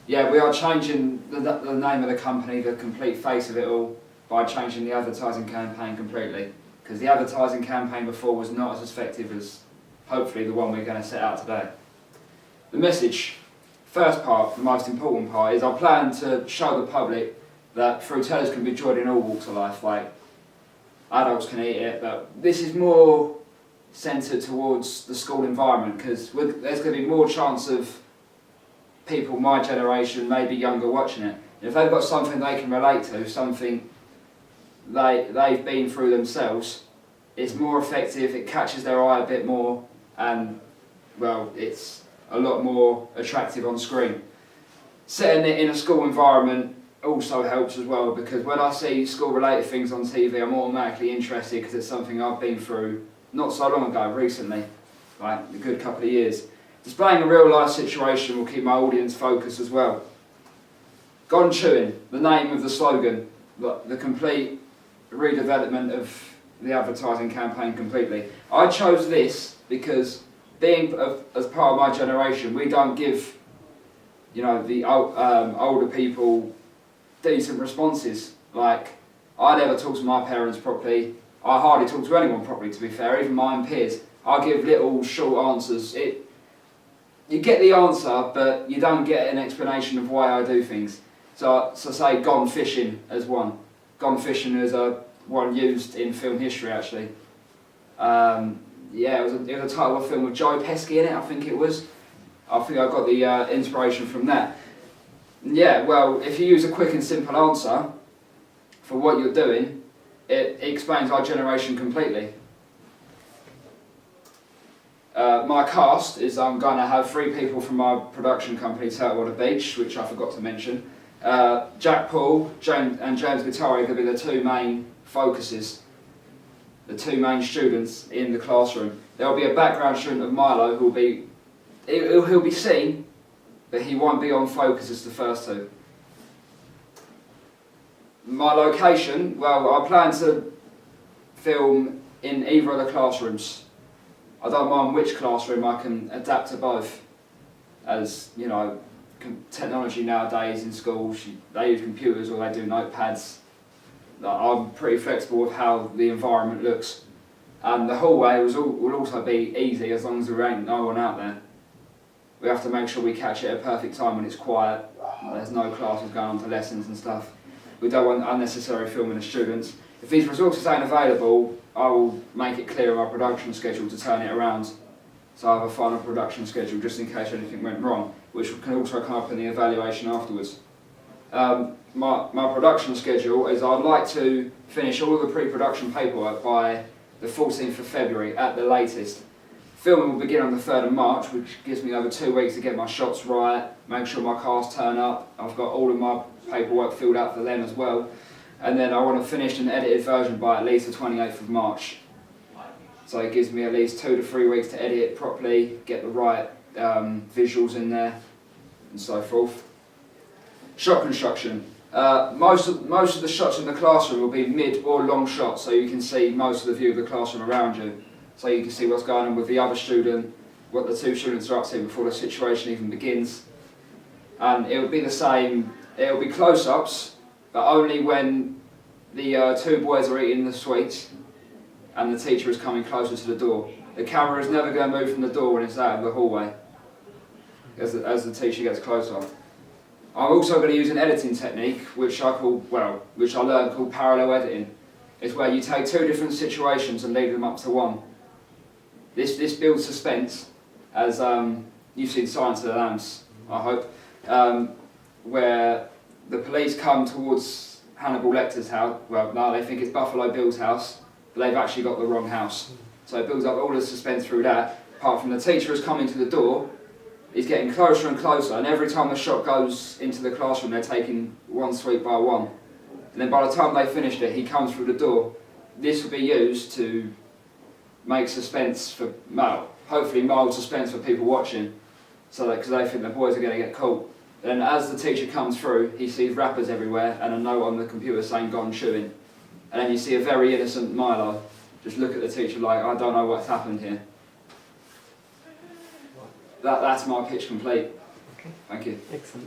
Yeah, we are changing the name of the company, the complete face of it all, by changing the advertising campaign completely. Because the advertising campaign before was not as effective as, hopefully, the one we're going to set out today. The message, first part, the most important part, is I plan to show the public that fruitellas can be enjoyed in all walks of life. Like, adults can eat it, but this is more centred towards the school environment, because there's going to be more chance of people my generation, maybe younger, watching it. And if they've got something they can relate to, something they've been through themselves, it's more effective, it catches their eye a bit more, and, well, it's a lot more attractive on screen. Setting it in a school environment also helps as well, because when I see school-related things on TV, I'm automatically interested because it's something I've been through not so long ago, recently, like a good couple of years. Displaying a real-life situation will keep my audience focused as well. Gone Chewing, the name of the slogan, the complete redevelopment of the advertising campaign completely. I chose this because, being as part of my generation, we don't give, you know, the older people decent responses. Like, I never talk to my parents properly. I hardly talk to anyone properly, to be fair, even my own peers. I give little short answers. You get the answer, but you don't get an explanation of why I do things. So say Gone Fishing as one. Gone Fishing is one used in film history, actually. Yeah, it was a title of a film with Joe Pesci in it, I think it was. I think I got the inspiration from that. Yeah, well, if you use a quick and simple answer for what you're doing, it explains our generation completely. My cast is I'm going to have 3 people from my production company, Turtlewater Beach, which I forgot to mention. Jack Paul and James Guittari are going to be the 2 main focuses, the 2 main students in the classroom. There will be a background student of Milo who will be, he'll be seen, but he won't be on focus as the first 2. My location, well, I plan to film in either of the classrooms. I don't mind which classroom, I can adapt to both. As, you know, technology nowadays in schools, they use computers or they do notepads. I'm pretty flexible with how the environment looks. And the hallway will also be easy as long as there ain't no one out there. We have to make sure we catch it at a perfect time when it's quiet, there's no classes going on to lessons and stuff. We don't want unnecessary filming of students. If these resources ain't available, I will make it clear in my production schedule to turn it around. So I have a final production schedule just in case anything went wrong, which can also come up in the evaluation afterwards. My production schedule is I'd like to finish all of the pre-production paperwork by the 14th of February at the latest. Filming will begin on the 3rd of March, which gives me over 2 weeks to get my shots right, make sure my cast turn up. I've got all of my paperwork filled out for them as well. And then I want to finish an edited version by at least the 28th of March. So it gives me at least 2 to 3 weeks to edit it properly, get the right visuals in there, and so forth. Shot construction. Most of the shots in the classroom will be mid or long shots, so you can see most of the view of the classroom around you. So you can see what's going on with the other student, what the 2 students are up to before the situation even begins. And it will be the same, it will be close-ups, but only when the 2 boys are eating the sweets and the teacher is coming closer to the door. The camera is never going to move from the door when it's out of the hallway, as the teacher gets closer. I'm also going to use an editing technique, which I learned called parallel editing. It's where you take 2 different situations and lead them up to one. This builds suspense, as you've seen Silence of the Lambs, I hope, where the police come towards Hannibal Lecter's house. Well, no, they think it's Buffalo Bill's house, but they've actually got the wrong house. So it builds up all the suspense through that. Apart from the teacher is coming to the door, he's getting closer and closer, and every time the shot goes into the classroom, they're taking one sweep by one. And then by the time they finished it, he comes through the door. This will be used to make suspense for, well, hopefully mild suspense for people watching, so that because they think the boys are going to get caught. Then as the teacher comes through, he sees wrappers everywhere and a note on the computer saying "Gone Chewing." And then you see a very innocent Milo just look at the teacher like, I don't know what's happened here. That's my pitch complete. Okay. Thank you. Excellent.